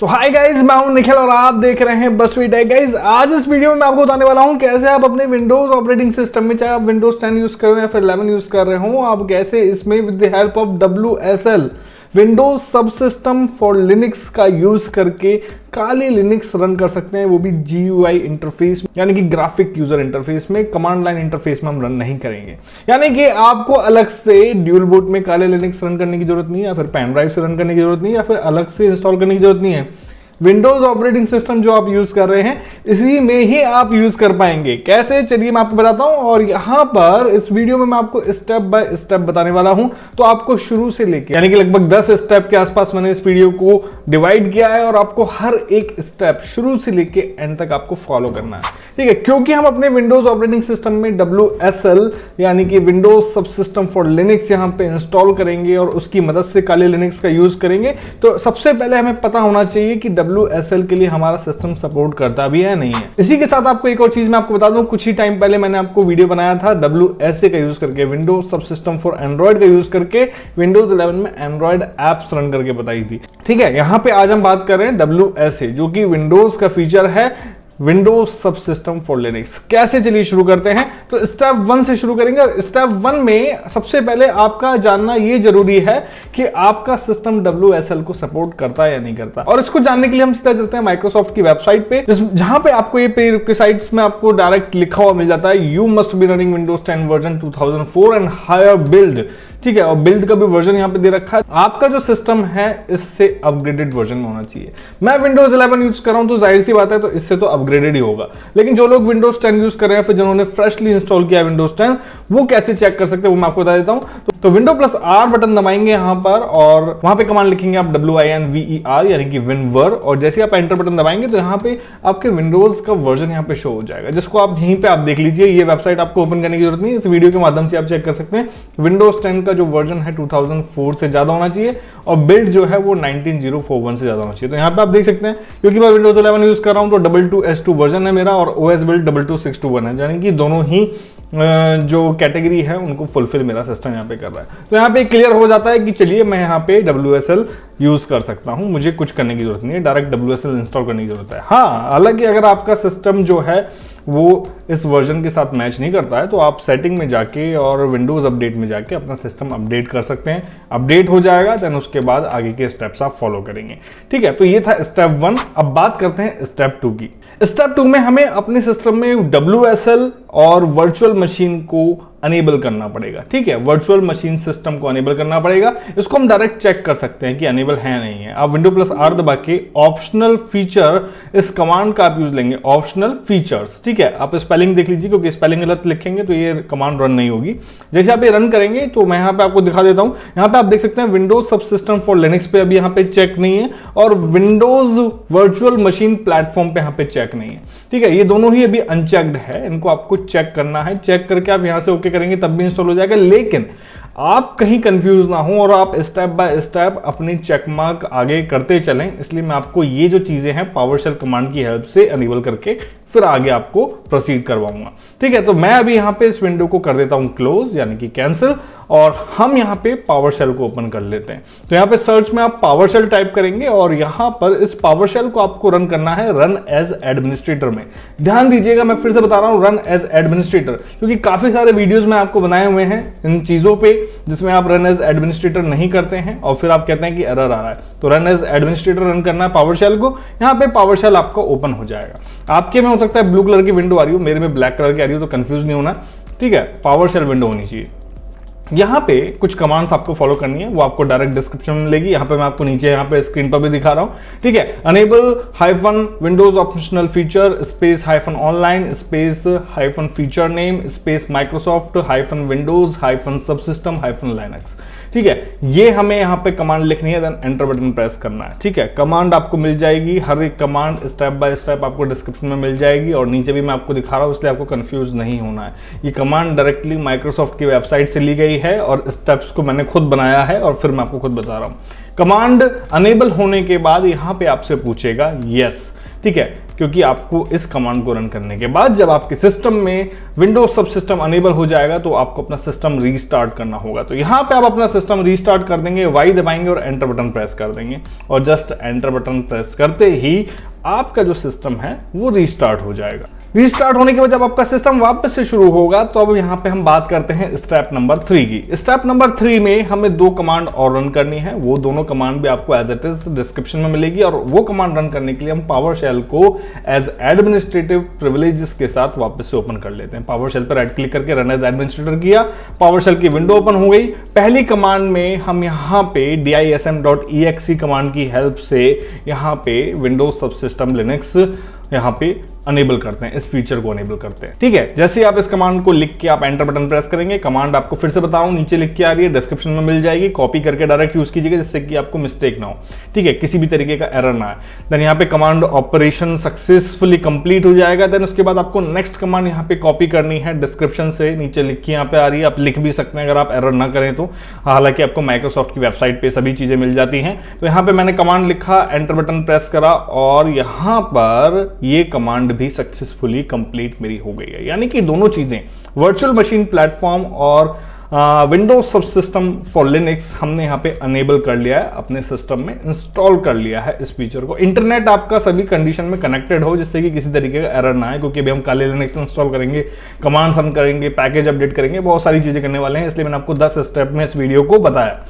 तो hi guys, मैं हूं निखिल और आप देख रहे हैं बसवीट टेक। गाइस, आज इस वीडियो में मैं आपको बताने वाला हूं कैसे आप अपने विंडोज ऑपरेटिंग सिस्टम में, चाहे आप विंडोज 10 यूज कर रहे हो या फिर 11 यूज कर रहे हो, आप कैसे इसमें with the help of WSL Windows सब सिस्टम फॉर लिनक्स का यूज करके काली लिनक्स रन कर सकते हैं, वो भी GUI इंटरफेस यानी कि ग्राफिक यूजर इंटरफेस में। कमांड लाइन इंटरफेस में हम रन नहीं करेंगे, यानी कि आपको अलग से ड्यूल बूट में काले लिनक्स रन करने की जरूरत नहीं है, या फिर पेन ड्राइव से रन करने की जरूरत नहीं है, या फिर अलग से इंस्टॉल करने की जरूरत नहीं है। विंडोज ऑपरेटिंग सिस्टम जो आप यूज कर रहे हैं इसी में ही आप यूज कर पाएंगे। कैसे, चलिए मैं आपको बताता हूं। और यहां पर इस वीडियो में मैं आपको स्टेप बाय स्टेप बताने वाला हूं, तो आपको शुरू से लेके यानी कि लगभग 10 स्टेप के आसपास मैंने इस वीडियो को डिवाइड किया है, और आपको हर एक स्टेप शुरू से लेके एंड तक आपको फॉलो करना है, ठीक है। क्योंकि हम अपने विंडोज ऑपरेटिंग सिस्टम में WSL यानी कि विंडोज सब सिस्टम फॉर लिनक्स यहां पे इंस्टॉल करेंगे और उसकी मदद से काले लिनक्स का यूज करेंगे, तो सबसे पहले हमें पता होना चाहिए कि WSL के लिए हमारा सिस्टम सपोर्ट करता भी है नहीं है। इसी के साथ आपको एक और चीज मैं आपको बता दूं, कुछ ही टाइम पहले मैंने आपको वीडियो बनाया था WSA का यूज करके, विंडोज सब सिस्टम फॉर एंड्रॉइड का यूज करके विंडोज 11 में एंड्रॉइड एप्स रन करके बताई थी, ठीक है। यहां पे आज हम बात कर रहे हैं WSA, जो कि विंडोज का फीचर है, विंडोज सब सिस्टम फॉर लिनक्स। कैसे, चलिए शुरू करते हैं। तो स्टेप 1 से शुरू करेंगे। स्टेप 1 में सबसे पहले आपका जानना यह जरूरी है कि आपका सिस्टम WSL को सपोर्ट करता है या नहीं करता। और इसको जानने के लिए हम सीधा चलते हैं माइक्रोसॉफ्ट की वेबसाइट पे, जहां पे आपको ये प्रीरिक्विजिट्स में आपको डायरेक्ट लिखा हुआ मिल जाता है, you must be running Windows 10 version 2004 and higher build, ठीक है। और बिल्ड का भी वर्जन यहां पे दे रखा है। आपका जो सिस्टम है इससे अपग्रेडेड वर्जन में होना चाहिए। मैं विंडोज 11 यूज कर रहा हूं, तो जाहिर सी बात है, तो इससे तो अपग्रेडेड ही होगा। लेकिन जो लोग विंडोज 10 यूज कर रहे हैं, फिर जिन्होंने फ्रेशली इंस्टॉल किया विंडोज 10, वो कैसे चेक कर सकते हैं वो मैं आपको बता देता हूं। तो विंडो +R बटन दबाएंगे यहां पर, और वहां पे कमांड लिखेंगे आप WINVER यानी कि विनवर, और जैसे आप एंटर बटन दबाएंगे तो यहां पे आपके विंडोज का वर्जन यहां पे शो हो जाएगा, जिसको आप यहीं पे आप देख लीजिए। ये वेबसाइट आपको ओपन करने की जरूरत नहीं है, इस वीडियो के माध्यम से आप चेक कर सकते हैं। विंडोज 10 का जो वर्जन है 2004 से ज्यादा होना चाहिए, और बिल्ड जो है वो 19041 से ज्यादा होना चाहिए। तो यहाँ पे आप देख सकते हैं, क्योंकि मैं विंडोज 11 यूज कर रहा हूं, तो 22S2 वर्जन है मेरा, और OS बिल्ड 22621 है, यानी कि दोनों ही जो कैटेगरी है उनको फुलफिल मेरा सिस्टम यहाँ पे कर रहा है। तो यहाँ पे क्लियर हो जाता है कि चलिए मैं यहाँ पे WSL यूज कर सकता हूँ, मुझे कुछ करने की जरूरत नहीं है, डायरेक्ट WSL इंस्टॉल करने की जरूरत है। हाँ, हालांकि अगर आपका सिस्टम जो है वो इस वर्जन के साथ मैच नहीं करता है, तो आप सेटिंग में जाके और विंडोज अपडेट में जाके अपना सिस्टम अपडेट कर सकते हैं। अपडेट हो जाएगा, देन उसके बाद आगे के स्टेप्स आप फॉलो करेंगे, ठीक है। तो ये था स्टेप 1। अब बात करते हैं स्टेप 2 की। स्टेप 2 में हमें अपने सिस्टम में WSL और वर्चुअल मशीन को अनेबल करना पड़ेगा, ठीक है। वर्चुअल मशीन सिस्टम को अनेबल करना पड़ेगा। इसको हम डायरेक्ट चेक कर सकते हैं कि अनेबल है नहीं है। आप विंडो +R दबा के ऑप्शनल फीचर, इस कमांड का आप यूज लेंगे, ऑप्शनल फीचर्स, ठीक है। आप स्पेलिंग देख लीजिए, क्योंकि स्पेलिंग गलत लिखेंगे तो ये कमांड रन नहीं होगी। जैसे आप ये रन करेंगे, तो मैं यहाँ पे आपको दिखा देता हूँ। यहाँ पे आप देख सकते हैं विंडोज सब सिस्टम फॉर लिनक्स पे अभी यहाँ पे चेक नहीं है, और विंडोज वर्चुअल मशीन प्लेटफॉर्म पे यहाँ पे चेक नहीं है, ठीक है। ये दोनों ही अभी अनचेक्ड है, इनको आपको चेक करना है। चेक करके आप यहाँ से ओके करेंगे तब भी इंस्टॉल हो जाएगा। लेकिन आप कहीं कंफ्यूज ना हो और आप स्टेप बाय स्टेप अपनी चेक मार्क आगे करते चलें, इसलिए मैं आपको ये जो चीजें हैं पावरशेल कमांड की हेल्प से अनेबल करके फिर आगे आपको प्रोसीड करवाऊंगा, ठीक है। तो मैं अभी यहां पे इस विंडो को कर देता हूं क्लोज यानी कि कैंसिल, और हम यहां पे पावरशेल को ओपन कर लेते हैं। तो यहां पे सर्च में आप पावरशेल टाइप करेंगे, और यहां पर इस पावरशेल को आपको रन करना है रन एज एडमिनिस्ट्रेटर में। ध्यान दीजिएगा, मैं फिर से बता रहा हूं, रन एज एडमिनिस्ट्रेटर, क्योंकि काफी सारे वीडियोस में आपको बनाए हुए हैं इन चीजों पे जिसमें आप रन एज एडमिनिस्ट्रेटर नहीं करते हैं और फिर आप कहते हैं कि एरर आ रहा है। तो रन एज एडमिनिस्ट्रेटर रन करना है पावरशेल को। यहां पे पावरशेल आपका ओपन हो जाएगा। आपके में हो सकता है ब्लू कलर की विंडो आ रही हो, मेरे में ब्लैक कलर की आ रही हो, तो कंफ्यूज नहीं होना, ठीक है। पावरशेल विंडो होनी चाहिए। यहाँ पे कुछ कमांड्स आपको फॉलो करनी है, वो आपको डायरेक्ट डिस्क्रिप्शन में मिलेगी। यहाँ पे मैं आपको नीचे यहाँ पे स्क्रीन पर भी दिखा रहा हूँ, ठीक है। Enable -Windows optional feature space -online space -feature name space Microsoft -Windows subsystem -Linux, ठीक है। ये हमें यहाँ पे कमांड लिखनी है, देन एंटर बटन प्रेस करना है, ठीक है। कमांड आपको मिल जाएगी, हर एक कमांड स्टेप बाय स्टेप आपको डिस्क्रिप्शन में मिल जाएगी, और नीचे भी मैं आपको दिखा रहा हूँ, इसलिए आपको कंफ्यूज नहीं होना है। ये कमांड डायरेक्टली माइक्रोसॉफ्ट की वेबसाइट से ली गई है, और स्टेप्स को मैंने खुद बनाया है, और फिर मैं आपको खुद बता रहा हूँ। कमांड अनेबल होने के बाद यहाँ पे आपसे पूछेगा यस, ठीक है, क्योंकि आपको इस कमांड को रन करने के बाद जब आपके सिस्टम में विंडोज सब सिस्टम अनेबल हो जाएगा तो आपको अपना सिस्टम रीस्टार्ट करना होगा। तो यहां पे आप अपना सिस्टम रीस्टार्ट कर देंगे, वाई दबाएंगे और एंटर बटन प्रेस कर देंगे, और जस्ट एंटर बटन प्रेस करते ही आपका जो सिस्टम है वो रीस्टार्ट हो जाएगा। रीस्टार्ट होने के बाद जब आपका सिस्टम वापस से शुरू होगा तो अब यहाँ पे हम बात करते हैं स्टेप नंबर 3 की। स्टेप नंबर 3 में हमें 2 कमांड और रन करनी है, वो दोनों कमांड भी आपको एज इट इज डिस्क्रिप्शन में मिलेगी, और वो कमांड रन करने के लिए हम पावर शेल को एज एडमिनिस्ट्रेटिव प्रिविलेजेस के साथ वापस से ओपन कर लेते हैं। पावर शेल पर राइट क्लिक करके रन एज एडमिनिस्ट्रेटर किया, पावर शेल की विंडो ओपन हो गई। पहली कमांड में हम यहाँ पे dism.exe कमांड की हेल्प से यहाँ पे विंडोज सबसिस्टम लिनक्स यहाँ पे अनेबल करते हैं, इस फीचर को अनेबल करते हैं। ठीक है, जैसे ही आप इस कमांड को लिख के आप एंटर बटन प्रेस करेंगे, कमांड आपको फिर से बताऊं नीचे लिख के आ रही है, डिस्क्रिप्शन में मिल जाएगी, कॉपी करके डायरेक्ट यूज कीजिएगा जिससे कि आपको मिस्टेक ना हो। ठीक है, किसी भी तरीके का एरर ना आए। देन यहाँ पे कमांड ऑपरेशन सक्सेसफुली कंप्लीट हो जाएगा। देन उसके बाद आपको नेक्स्ट कमांड यहाँ पे कॉपी करनी है, डिस्क्रिप्शन से नीचे लिख के यहाँ पे आ रही है, आप लिख भी सकते हैं अगर आप एरर ना करें तो, हालांकि आपको माइक्रोसॉफ्ट की वेबसाइट पे सभी चीजें मिल जाती हैं। तो यहाँ पे मैंने कमांड लिखा, एंटर बटन प्रेस करा, और यहाँ पर ये कमांड भी सक्सेसफुली कंप्लीट मेरी हो गई है। यानी कि दोनों चीजें, वर्चुअल मशीन प्लेटफॉर्म और विंडोज सब सिस्टम फॉर लिनक्स हमने यहाँ पे अनेबल कर लिया है, अपने सिस्टम में इंस्टॉल कर लिया है इस फीचर को। इंटरनेट आपका सभी कंडीशन में कनेक्टेड हो जिससे कि किसी तरीके का एरर ना आए, क्योंकि अभी हम काले लिनक्स इंस्टॉल करेंगे, कमांड्स हम करेंगे, पैकेज अपडेट करेंगे, बहुत सारी चीजें करने वाले हैं, इसलिए मैंने आपको 10 स्टेप में इस वीडियो को बताया।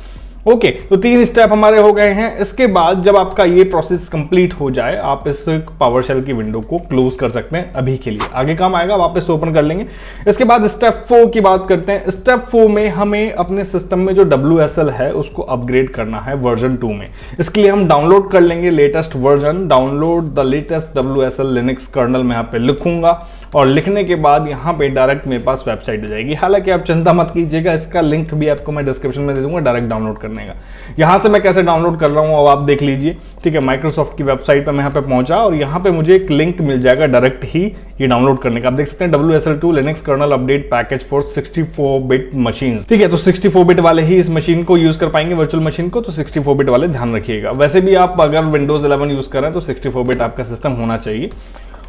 ओके, तो 3 स्टेप हमारे हो गए हैं। इसके बाद जब आपका ये प्रोसेस कंप्लीट हो जाए, आप इस पावर शेल की विंडो को क्लोज कर सकते हैं अभी के लिए, आगे काम आएगा वापस ओपन कर लेंगे। इसके बाद स्टेप 4 की बात करते हैं। स्टेप 4 में हमें अपने सिस्टम में जो WSL है उसको अपग्रेड करना है वर्जन 2 में। इसके लिए हम डाउनलोड कर लेंगे latest version, download the latest WSL Linux kernel में यहाँ पे लिखूंगा, और लिखने के बाद यहाँ पे डायरेक्ट मेरे पास वेबसाइट आ जाएगी। हालांकि आप चिंता मत कीजिएगा, इसका लिंक भी आपको मैं डिस्क्रिप्शन में दे दूंगा डायरेक्ट डाउनलोड करने का। यहां से मैं कैसे डाउनलोड कर रहा हूं अब आप देख लीजिए। ठीक है, माइक्रोसॉफ्ट की वेबसाइट पर मैं यहां पे पहुंचा और यहां पे मुझे एक लिंक मिल जाएगा डायरेक्ट ही ये डाउनलोड करने का। आप देख सकते हैं WSL2 Linux kernel update package for 64 bit machine. ठीक है, तो 64 बिट वाले ही इस मशीन को यूज कर पाएंगे, वर्चुअल मशीन को, तो 64 बिट वाले ध्यान रखिएगा। वैसे भी आप अगर विंडोज 11 यूज कर रहे हैं तो 64 बिट आपका सिस्टम होना चाहिए।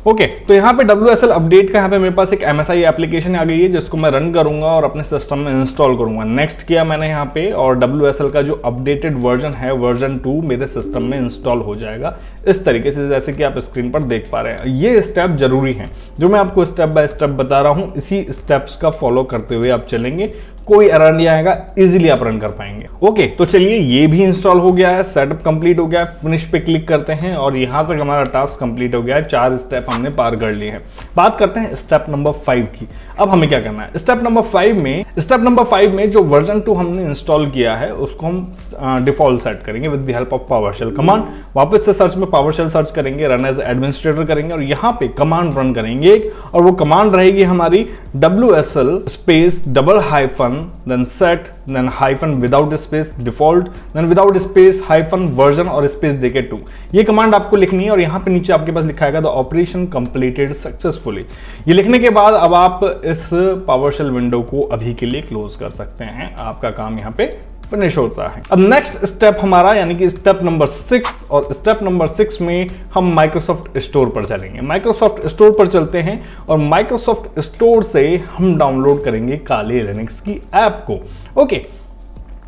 ओके, तो यहाँ पे WSL अपडेट का यहाँ पे मेरे पास एक MSI एप्लीकेशन आ गई है जिसको मैं रन करूंगा और अपने सिस्टम में इंस्टॉल करूंगा। नेक्स्ट किया मैंने यहाँ पे, और WSL का जो अपडेटेड वर्जन है वर्जन 2 मेरे सिस्टम में इंस्टॉल हो जाएगा इस तरीके से, जैसे कि आप स्क्रीन पर देख पा रहे हैं। ये स्टेप जरूरी है जो मैं आपको स्टेप बाय स्टेप बता रहा हूँ, इसी स्टेप्स का फॉलो करते हुए आप चलेंगे, कोई एरर नहीं आएगा, इजीली आप रन कर पाएंगे। ओके, तो चलिए ये भी इंस्टॉल हो गया है, सेटअप कंप्लीट हो गया है, फिनिश पे क्लिक करते हैं और यहां तक हमारा टास्क कंप्लीट हो गया है। 4 स्टेप हमने पार कर लिए हैं। बात करते हैं स्टेप नंबर 5 की। अब हमें क्या करना है स्टेप नंबर 5 में जो वर्जन 2 हमने इंस्टॉल किया है उसको हम डिफॉल्ट सेट करेंगे with the help of PowerShell command. वापस से सर्च में पावरशेल सर्च करेंगे, रन एज एडमिनिस्ट्रेटर करेंगे और यहाँ पे कमांड रन करेंगे, और वो कमांड रहेगी हमारी WSL space double hyphen then set then hyphen without space default then without space hyphen version और space देके 2। ये कमांड आपको लिखनी है और यहाँ पे नीचे आपके पास लिखा है the operation completed successfully। ये लिखने के बाद अब आप इस PowerShell विंडो को अभी के लिए क्लोज कर सकते हैं, आपका काम यहाँ पे फिनिश होता है। अब नेक्स्ट स्टेप हमारा यानी कि स्टेप नंबर 6, और स्टेप नंबर 6 में हम माइक्रोसॉफ्ट स्टोर पर चलेंगे। माइक्रोसॉफ्ट स्टोर पर चलते हैं और माइक्रोसॉफ्ट स्टोर से हम डाउनलोड करेंगे काले लिनक्स की ऐप को। ओके,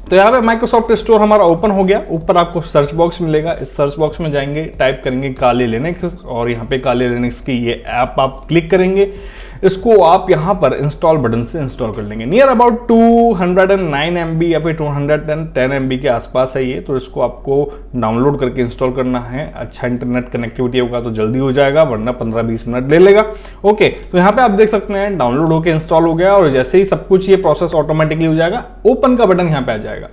तो यहाँ पे माइक्रोसॉफ्ट स्टोर हमारा ओपन हो गया। ऊपर आपको सर्च बॉक्स मिलेगा, इस सर्च बॉक्स में जाएंगे, टाइप करेंगे काले लिनक्स और यहाँ पे काले लिनक्स की ये ऐप आप क्लिक करेंगे। इसको आप यहाँ पर इंस्टॉल बटन से इंस्टॉल कर लेंगे। नियर अबाउट 209 MB या फिर 210 MB के आसपास है ये, तो इसको आपको डाउनलोड करके इंस्टॉल करना है। अच्छा इंटरनेट कनेक्टिविटी होगा तो जल्दी हो जाएगा, वरना 15-20 मिनट ले लेगा। ओके, तो यहाँ पे आप देख सकते हैं डाउनलोड होकर इंस्टॉल हो गया और जैसे ही सब कुछ ये प्रोसेस ऑटोमेटिकली हो जाएगा, ओपन का बटन यहाँ पे आ जाएगा।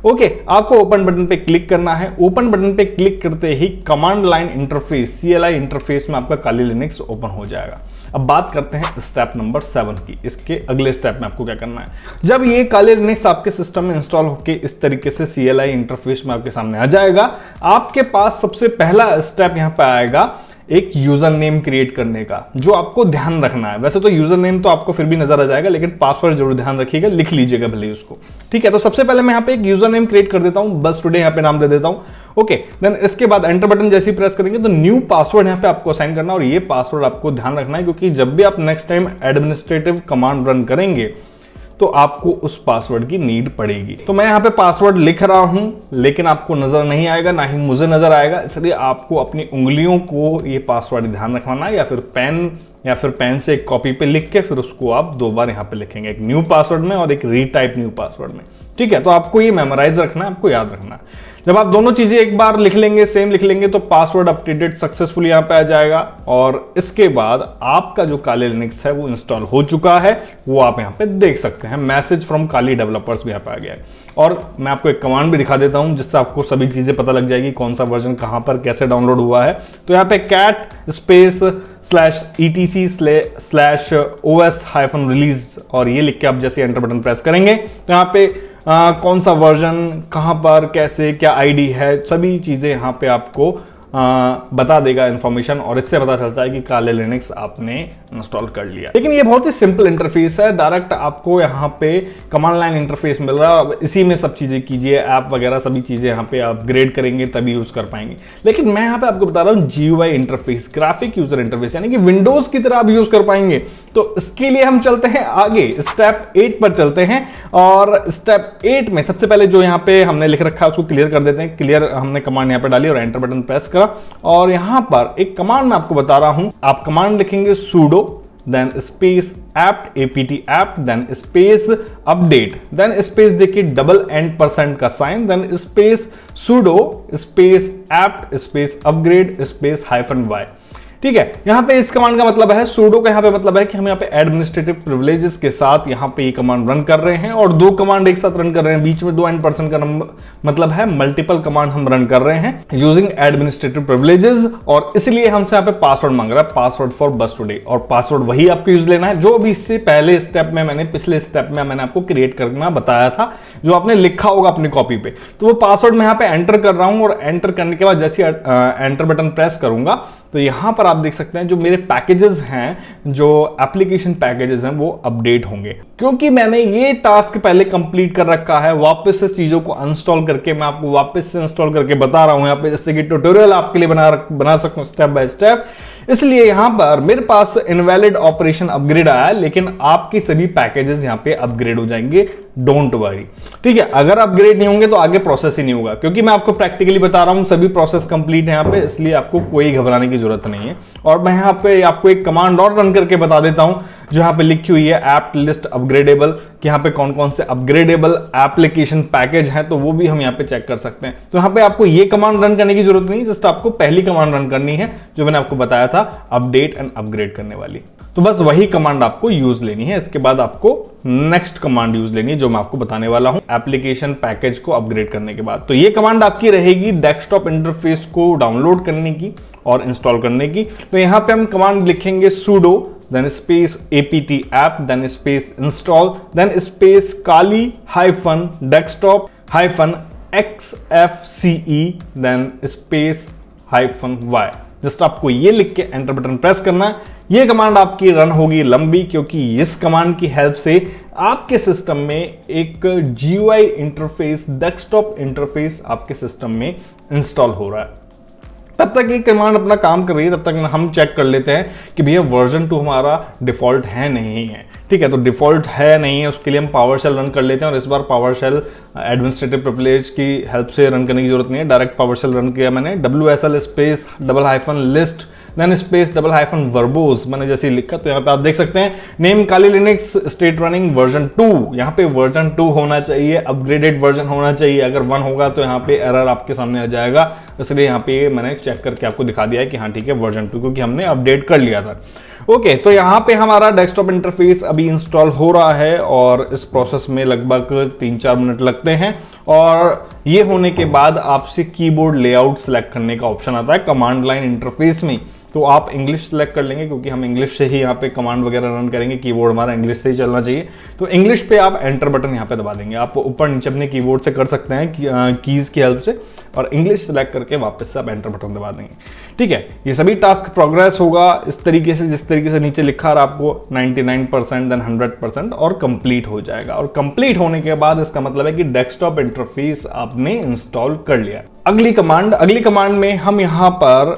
ओके, आपको ओपन बटन पे क्लिक करना है। ओपन बटन पे क्लिक करते ही command line interface CLI interface में आपका काली लिनक्स ओपन हो जाएगा। अब बात करते हैं स्टेप नंबर 7 की। इसके अगले स्टेप में आपको क्या करना है, जब ये काले लिनक्स आपके सिस्टम में इंस्टॉल होकर इस तरीके से CLI इंटरफेस में आपके सामने आ जाएगा, आपके पास सबसे पहला स्टेप यहाँ पे आएगा एक यूजर नेम क्रिएट करने का, जो आपको ध्यान रखना है। वैसे तो यूजर नेम तो आपको फिर भी नजर आ जाएगा, लेकिन पासवर्ड जरूर ध्यान रखिएगा, लिख लीजिएगा भले ही उसको। ठीक है, तो सबसे पहले मैं यहाँ पे एक यूजर नेम क्रिएट कर देता हूँ, बस टुडे यहाँ पे नाम दे देता हूँ। ओके, देन इसके बाद एंटर बटन जैसे ही प्रेस करेंगे तो न्यू पासवर्ड यहाँ पे आपको असाइन करना, और ये पासवर्ड आपको ध्यान रखना है, क्योंकि जब भी आप next time administrative command run करेंगे तो आपको उस पासवर्ड की नीड पड़ेगी। तो मैं यहाँ पे पासवर्ड लिख रहा हूं, लेकिन आपको नजर नहीं आएगा, ना ही मुझे नजर आएगा, इसलिए आपको अपनी उंगलियों को ये पासवर्ड ध्यान रखना है, या फिर पेन से एक कॉपी पे लिख के फिर उसको आप 2 बार यहाँ पे लिखेंगे, एक न्यू पासवर्ड में और एक रीटाइप न्यू पासवर्ड में। ठीक है, तो आपको ये मेमोराइज रखना है, आपको याद रखना है। जब आप दोनों चीजें एक बार लिख लेंगे, सेम लिख लेंगे, तो पासवर्ड अपडेटेड सक्सेसफुली यहाँ पे आ जाएगा, और इसके बाद आपका जो काली लिनक्स है वो इंस्टॉल हो चुका है, वो आप यहाँ पे देख सकते हैं। मैसेज फ्रॉम काली डेवलपर्स भी यहाँ पे आ गया है। और मैं आपको एक कमांड भी दिखा देता हूं, जिससे आपको सभी चीजें पता लग जाएगी, कौन सा वर्जन कहां पर कैसे डाउनलोड हुआ है। तो यहाँ पे cat /etc/os-release, और ये लिख के आप जैसे एंटर बटन प्रेस करेंगे तो यहाँ पे कौन सा वर्जन कहां पर कैसे क्या आईडी है, सभी चीजें यहाँ पे आपको बता देगा इंफॉर्मेशन, और इससे पता चलता है कि काले लिनक्स आपने इंस्टॉल कर लिया। लेकिन ये बहुत ही सिंपल इंटरफेस है, डायरेक्ट आपको यहाँ पे कमांड लाइन इंटरफेस मिल रहा है, इसी में सब चीजें कीजिए, ऐप वगैरह सभी चीजें यहाँ पे अपग्रेड करेंगे तभी यूज कर पाएंगे। लेकिन मैं यहाँ पे आपको बता रहा हूँ GUI interface, graphic user interface, यानी कि विंडोज की तरह आप यूज कर पाएंगे। तो इसके लिए हम चलते हैं आगे, स्टेप 8 पर चलते हैं, और स्टेप 8 में सबसे पहले जो यहाँ पे हमने लिख रखा है उसको क्लियर कर देते हैं। क्लियर हमने कमांड यहाँ पे डाली और एंटर बटन प्रेस करा, और यहां पर एक कमांड मैं आपको बता रहा हूं। आप कमांड लिखेंगे sudo then space apt apt then space update then space देखिए डबल एंड % का sign then space sudo space apt space upgrade space -y। ठीक है, यहां पे इस कमांड का मतलब है, sudo का यहां पे मतलब है कि हम यहां पे एडमिनिस्ट्रेटिव प्रिविलेजेस के साथ यहां पे ये कमांड रन कर रहे हैं, और 2 कमांड एक साथ रन कर रहे हैं। बीच में 2 एंड % का मतलब है मल्टीपल कमांड हम रन कर रहे हैं यूजिंग एडमिनिस्ट्रेटिव प्रिविलेजेस, और इसलिए हमसे यहां पे पासवर्ड मांग रहा है, पासवर्ड फॉर बस टुडे, और पासवर्ड वही आपको यूज लेना है जो अभी इससे पहले स्टेप में पिछले स्टेप में मैंने आपको क्रिएट करना बताया था, जो आपने लिखा होगा अपनी कॉपी पे। तो वो पासवर्ड मैं यहां पे एंटर कर रहा हूं, और एंटर करने के बाद जैसे एंटर बटन प्रेस करूंगा तो यहां पर आप देख सकते हैं जो मेरे पैकेजेस हैं, जो एप्लीकेशन पैकेजेस हैं, वो अपडेट होंगे, क्योंकि मैंने ये टास्क पहले कंप्लीट कर रखा है। वापस से चीजों को अनस्टॉल करके मैं आपको वापस से इंस्टॉल करके बता रहा हूं यहाँ पे, जैसे कि ट्यूटोरियल आपके लिए बना सकूं स्टेप बाय स्टेप। इसलिए यहां पर मेरे पास इनवैलिड ऑपरेशन अपग्रेड आया है, लेकिन आपके सभी पैकेजेस यहां पे अपग्रेड हो जाएंगे, डोंट वरी। ठीक है, अगर अपग्रेड नहीं होंगे तो आगे प्रोसेस ही नहीं होगा, क्योंकि मैं आपको प्रैक्टिकली बता रहा हूं सभी प्रोसेस कंप्लीट है यहाँ पे, इसलिए आपको कोई घबराने की जरूरत नहीं है। और मैं यहाँ पे आपको एक कमांड और रन करके बता देता हूं, जो यहाँ पे लिखी हुई है ऐप लिस्ट अपग्रेडेबल, कि यहाँ पे कौन कौन से अपग्रेडेबल एप्लीकेशन पैकेज हैं, तो वो भी हम यहाँ पे चेक कर सकते हैं। तो यहाँ पे आपको ये कमांड रन करने की जरूरत नहीं, जस्ट आपको पहली कमांड रन करनी है जो मैंने आपको बताया था, अपडेट एंड अपग्रेड करने वाली। तो बस वही कमांड आपको यूज लेनी है। इसके बाद आपको नेक्स्ट कमांड यूज लेनी है जो मैं आपको बताने वाला हूं एप्लीकेशन पैकेज को अपग्रेड करने के बाद। तो ये कमांड आपकी रहेगी डेस्कटॉप इंटरफेस को डाउनलोड करने की और इंस्टॉल करने की। तो यहां पे हम कमांड लिखेंगे sudo then space apt app then space install then space kali -desktop -xfce then space -y। Just आपको ये लिख के एंटर बटन प्रेस करना है। ये कमांड आपकी रन होगी लंबी, क्योंकि इस कमांड की हेल्प से आपके सिस्टम में एक GUI इंटरफेस, डेस्कटॉप इंटरफेस आपके सिस्टम में इंस्टॉल हो रहा है। तब तक ये कमांड अपना काम कर रही है, तब तक हम चेक कर लेते हैं कि भैया वर्जन 2 हमारा डिफॉल्ट है नहीं है। ठीक है, तो डिफॉल्ट है नहीं है, उसके लिए हम पावरशेल रन कर लेते हैं, और इस बार पावरशेल एडमिनिस्ट्रेटिव प्रिविलेज की हेल्प से रन करने की जरूरत नहीं है, डायरेक्ट पावरशेल रन किया मैंने। WSL space -list then space -verbose मैंने जैसे लिखा, तो यहाँ पे आप देख सकते हैं नेम काली लिनक्स स्टेट रनिंग वर्जन 2, यहाँ पे वर्जन 2 होना चाहिए, अपग्रेडेड वर्जन होना चाहिए। अगर 1 होगा तो यहाँ पे एरर आपके सामने आ जाएगा, इसलिए यहाँ पे मैंने चेक करके आपको दिखा दिया है कि हाँ ठीक है वर्जन 2, क्योंकि हमने अपडेट कर लिया था। ओके, तो यहाँ पे हमारा डेस्कटॉप इंटरफेस अभी इंस्टॉल हो रहा है, और इस प्रोसेस में लगभग 3-4 मिनट लगते हैं। और ये होने के बाद आपसे कीबोर्ड लेआउट सेलेक्ट करने का ऑप्शन आता है कमांड लाइन इंटरफेस में, तो आप इंग्लिश सेलेक्ट कर लेंगे, क्योंकि हम इंग्लिश से ही यहाँ पे कमांड वगैरह रन करेंगे, कीबोर्ड हमारा इंग्लिश से ही चलना चाहिए। तो इंग्लिश पे आप एंटर बटन यहाँ पे दबा देंगे। आप ऊपर नीचे अपने कीबोर्ड से कर सकते हैं कीज की हेल्प से, और इंग्लिश सेलेक्ट करके वापस से आप एंटर बटन दबा देंगे। ठीक है, ये सभी टास्क प्रोग्रेस होगा इस तरीके से, जिस तरीके से नीचे लिखा रहा आपको 99% देन 100% और कंप्लीट हो जाएगा। और कंप्लीट होने के बाद इसका मतलब है कि डेस्कटॉप इंटरफेस आपने इंस्टॉल कर लिया। अगली कमांड में हम यहाँ पर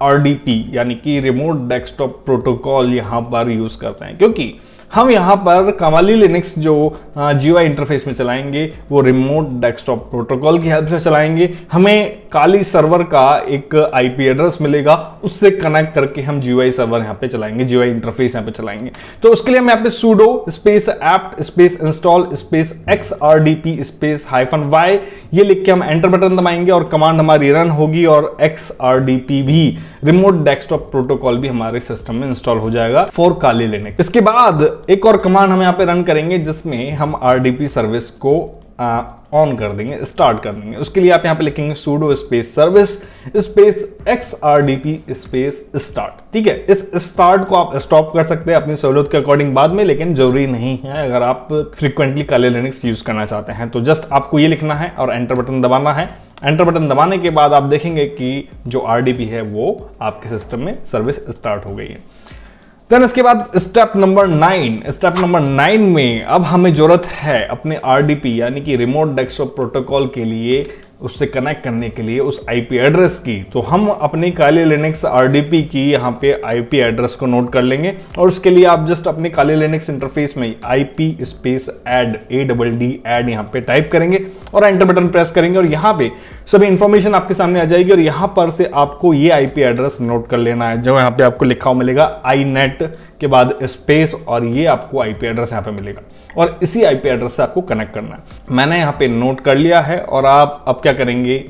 RDP यानी कि रिमोट डेस्कटॉप प्रोटोकॉल यहाँ पर यूज करते हैं, क्योंकि हम यहाँ पर काली लिनक्स जो GUI इंटरफेस में चलाएंगे वो रिमोट डेस्कटॉप प्रोटोकॉल की हेल्प से चलाएंगे। हमें काली सर्वर का एक IP एड्रेस मिलेगा, उससे कनेक्ट करके हम GUI सर्वर यहाँ पे चलाएंगे, GUI इंटरफेस यहाँ पे चलाएंगे। तो उसके लिए हम यहाँ पे sudo space apt space install space xrdp space -y ये लिख के हम एंटर बटन दबाएंगे और कमांड हमारी रन होगी, और xrdp भी रिमोट डेस्कटॉप प्रोटोकॉल भी हमारे सिस्टम में इंस्टॉल हो जाएगा फॉर काली लिनक्स। इसके बाद एक और कमांड हम यहाँ पे रन करेंगे, जिसमें हम RDP सर्विस को ऑन कर देंगे, स्टार्ट कर देंगे। उसके लिए आप यहाँ पे लिखेंगे sudo space service space xrdp space start. ठीक है, इस स्टार्ट को आप स्टॉप कर सकते हैं अपनी सहूलियत के अकॉर्डिंग बाद में, लेकिन जरूरी नहीं है अगर आप फ्रीक्वेंटली काली लिनक्स यूज करना चाहते हैं। तो जस्ट आपको ये लिखना है और एंटर बटन दबाना है। एंटर बटन दबाने के बाद आप देखेंगे कि जो RDP है वो आपके सिस्टम में सर्विस स्टार्ट हो गई है। देन इसके बाद स्टेप नंबर 9 में अब हमें जरूरत है अपने RDP यानी कि रिमोट डेस्कटॉप प्रोटोकॉल के लिए, उससे कनेक्ट करने के लिए उस IP एड्रेस की। तो हम अपनी काली लिनक्स RDP की यहाँ पे IP एड्रेस को नोट कर लेंगे, और उसके लिए आप जस्ट अपने काली लिनक्स इंटरफेस में IP स्पेस add add यहाँ पे टाइप करेंगे और एंटर बटन प्रेस करेंगे, और यहाँ पे सभी इंफॉर्मेशन आपके सामने आ जाएगी। और यहाँ पर से आपको ये IP एड्रेस नोट कर लेना है, जो यहाँ पे आपको लिखा हुआ मिलेगा inet के बाद स्पेस, और ये आपको IP एड्रेस यहाँ पे मिलेगा, और इसी IP एड्रेस से आपको कनेक्ट करना है। मैंने यहाँ पे नोट कर लिया है, और आप अब क्या करेंगे,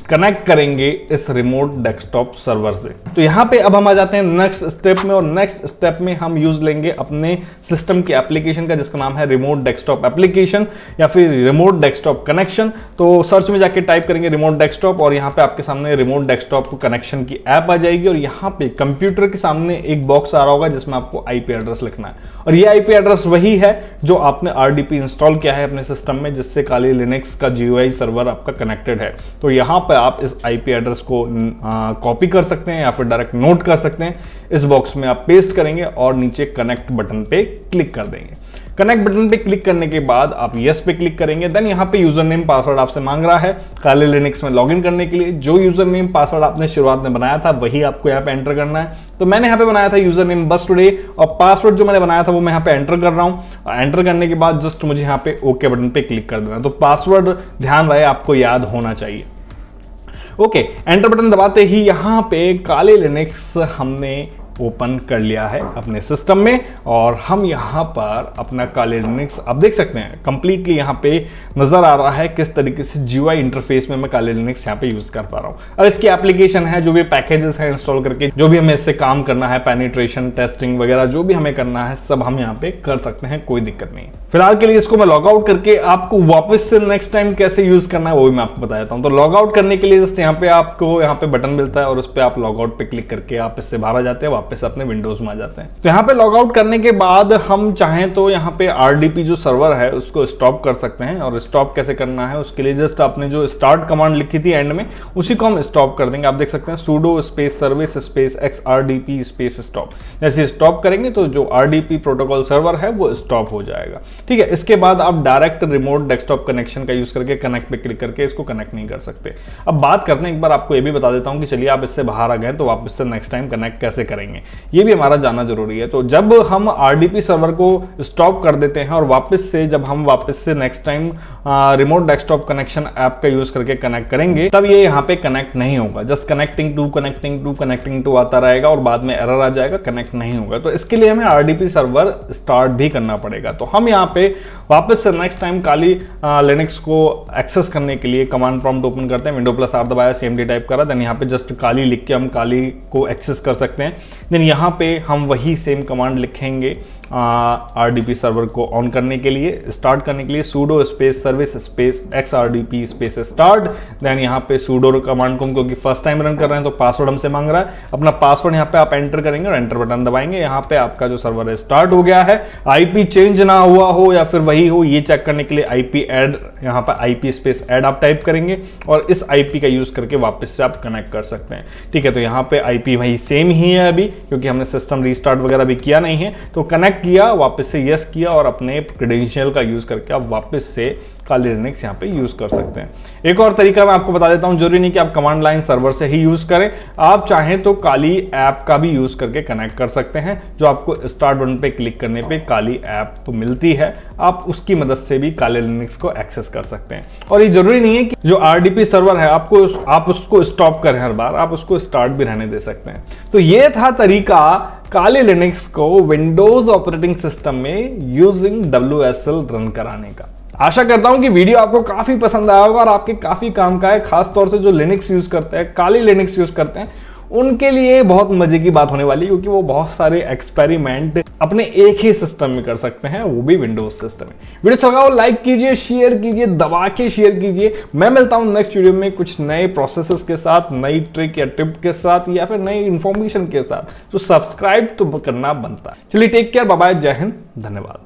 कनेक्ट करेंगे इस रिमोट डेस्कटॉप सर्वर से। तो यहाँ पे अब हम आ जाते हैं नेक्स्ट स्टेप में, और नेक्स्ट स्टेप में हम यूज लेंगे अपने सिस्टम के एप्लीकेशन का, जिसका नाम है रिमोट डेस्कटॉप एप्लीकेशन या फिर रिमोट डेस्कटॉप कनेक्शन। तो सर्च में जाके टाइप करेंगे रिमोट डेस्कटॉप, और यहाँ पे आपके सामने रिमोट डेस्कटॉप कनेक्शन की ऐप आ जाएगी, और यहाँ पे कंप्यूटर के सामने एक बॉक्स आ रहा होगा जिसमें आपको IP एड्रेस लिखना है, और ये IP एड्रेस वही है जो आपने RDP इंस्टॉल किया है अपने सिस्टम में, जिससे काली लिनक्स का GUI सर्वर आपका कनेक्टेड है। तो यहाँ पर आप इस IP एड्रेस को कॉपी कर सकते हैं या फिर डायरेक्ट नोट कर सकते हैं। इस बॉक्स में आप पेस्ट करेंगे और नीचे कनेक्ट बटन पे क्लिक कर देंगे। कनेक्ट बटन पे क्लिक करने के बाद आप यस पे क्लिक करेंगे। देन यहाँ पे यूजर नेम पासवर्ड आपसे मांग रहा है काली लिनक्स में लॉगिन करने के लिए। जो यूजर नेम पासवर्ड आपने शुरुआत में बनाया था वही आपको यहाँ पे एंटर करना है। तो मैंने यहाँ पे बनाया था यूजर नेम बस टुडे, और पासवर्ड जो मैंने बनाया था वो मैं यहाँ पे एंटर कर रहा हूँ। एंटर करने के बाद जस्ट मुझे यहाँ पे ओके बटन पे क्लिक कर देना। तो पासवर्ड ध्यान रहे आपको याद होना चाहिए। ओके, एंटर बटन दबाते ही यहाँ पे काली लिनक्स हमने ओपन कर लिया है अपने सिस्टम में, और हम यहाँ पर अपना काली लिनक्स आप देख सकते हैं कंप्लीटली यहाँ पे नजर आ रहा है किस तरीके से GUI इंटरफेस में मैं काली लिनक्स यहाँ पे यूज कर पा रहा हूँ। अब इसकी एप्लीकेशन है, जो भी पैकेजेस हैं इंस्टॉल करके जो भी हमें इससे काम करना है, पेनिट्रेशन टेस्टिंग वगैरह जो भी हमें करना है सब हम यहाँ पे कर सकते हैं, कोई दिक्कत नहीं है। फिलहाल के लिए इसको मैं लॉग आउट करके आपको वापस से नेक्स्ट टाइम कैसे यूज करना है वो भी मैं आपको बता देता हूँ। तो लॉग आउट करने के लिए जस्ट यहाँ पे आपको यहाँ पे बटन मिलता है और उस पर आप लॉग आउट पे क्लिक करके आप इससे बाहर आ जाते हैं, वापस अपने विंडोज में आ जाते हैं। तो यहाँ पे लॉग आउट करने के बाद हम चाहें तो यहाँ पे RDP जो सर्वर है उसको स्टॉप कर सकते हैं, और स्टॉप कैसे करना है उसके लिए जस्ट आपने जो स्टार्ट कमांड लिखी थी एंड में उसी को हम स्टॉप कर देंगे। आप देख सकते हैं sudo space service space xrdp space stop. जैसे स्टॉप करेंगे तो जो RDP प्रोटोकॉल सर्वर है वो स्टॉप हो जाएगा। ठीक है, इसके बाद आप डायरेक्ट रिमोट डेस्कटॉप कनेक्शन का यूज करके कनेक्ट पे क्लिक करके इसको कनेक्ट नहीं कर सकते। अब बात करते हैं, एक बार आपको ये भी बता देता हूँ कि चलिए आप इससे बाहर आ गए तो वापस से नेक्स्ट टाइम कनेक्ट कैसे करेंगे, ये भी हमारा जानना जरूरी है। तो जब हम RDP सर्वर को स्टॉप कर देते हैं और वापस से जब हम वापस से next time remote desktop connection app का यूज करके कनेक्ट करेंगे तब ये यहाँ पे कनेक्ट नहीं होगा। जस्ट कनेक्टिंग टू आता रहेगा और बाद में एरर आ जाएगा, कनेक्ट नहीं होगा। तो इसके लिए हमें RDP सर्वर स्टार्ट भी करना पड़ेगा। तो हम यहाँ पे वापस से नेक्स्ट टाइम काली लिनक्स को एक्सेस करने के लिए कमांड प्रॉम्प्ट ओपन करते हैं, Windows+R दबाया, CMD टाइप करा, देन यहाँ पे जस्ट काली लिख के हम काली को एक्सेस कर सकते हैं। देन यहाँ पे हम वही सेम कमांड लिखेंगे RDP सर्वर को ऑन करने के लिए, स्टार्ट करने के लिए sudo space service space xrdp space start. Then यहाँ पे sudo कमांड को, क्योंकि फर्स्ट टाइम रन कर रहे हैं तो पासवर्ड हमसे मांग रहा है, अपना पासवर्ड यहाँ पे आप एंटर करेंगे और एंटर बटन दबाएंगे। यहाँ पे आपका जो सर्वर है स्टार्ट हो गया है। आईपी चेंज ना हुआ हो या फिर वही हो, ये चेक करने के लिए आईपी ऐड, यहाँ पर आईपी स्पेस ऐड आप टाइप करेंगे और इस आईपी का यूज करके वापस से आप कनेक्ट कर सकते हैं। ठीक है, तो यहाँ पे आईपी वही सेम ही है अभी, क्योंकि हमने सिस्टम रीस्टार्ट वगैरह भी किया नहीं है। तो कनेक्ट किया, वापस से यस किया और अपने क्रेडेंशियल का यूज करके आप वापस से काली लिनक्स यहाँ पे यूज कर सकते हैं। एक और तरीका मैं आपको बता देता हूँ, जरूरी नहीं कि आप कमांड लाइन सर्वर से ही यूज करें, आप चाहें तो काली ऐप का भी यूज करके कनेक्ट कर सकते हैं, जो आपको स्टार्ट बटन पे क्लिक करने पे काली ऐप मिलती है, आप उसकी मदद से भी काली लिनक्स को एक्सेस कर सकते हैं। और ये जरूरी नहीं है कि जो RDP सर्वर है आप उसको स्टॉप करें हर बार, आप उसको स्टार्ट भी रहने दे सकते हैं। तो ये था तरीका काली लिनक्स को विंडोज ऑपरेटिंग सिस्टम में यूजिंग WSL रन कराने का। आशा करता हूं कि वीडियो आपको काफी पसंद आया होगा और आपके काफी काम का है, खास तौर से जो लिनक्स यूज करते हैं, काली लिनक्स यूज करते हैं, उनके लिए बहुत मजे की बात होने वाली है, क्योंकि वो बहुत सारे एक्सपेरिमेंट अपने एक ही सिस्टम में कर सकते हैं, वो भी विंडोज सिस्टम में। वीडियो अच्छा लगा हो लाइक कीजिए, शेयर कीजिए, दबा के शेयर कीजिए। मैं मिलता हूं नेक्स्ट वीडियो में कुछ नए प्रोसेसेस के साथ, नई ट्रिक या टिप के साथ या फिर नई इंफॉर्मेशन के साथ। तो सब्सक्राइब तो करना बनता है। चलिए टेक केयर, बाय बाय, जय हिंद, धन्यवाद।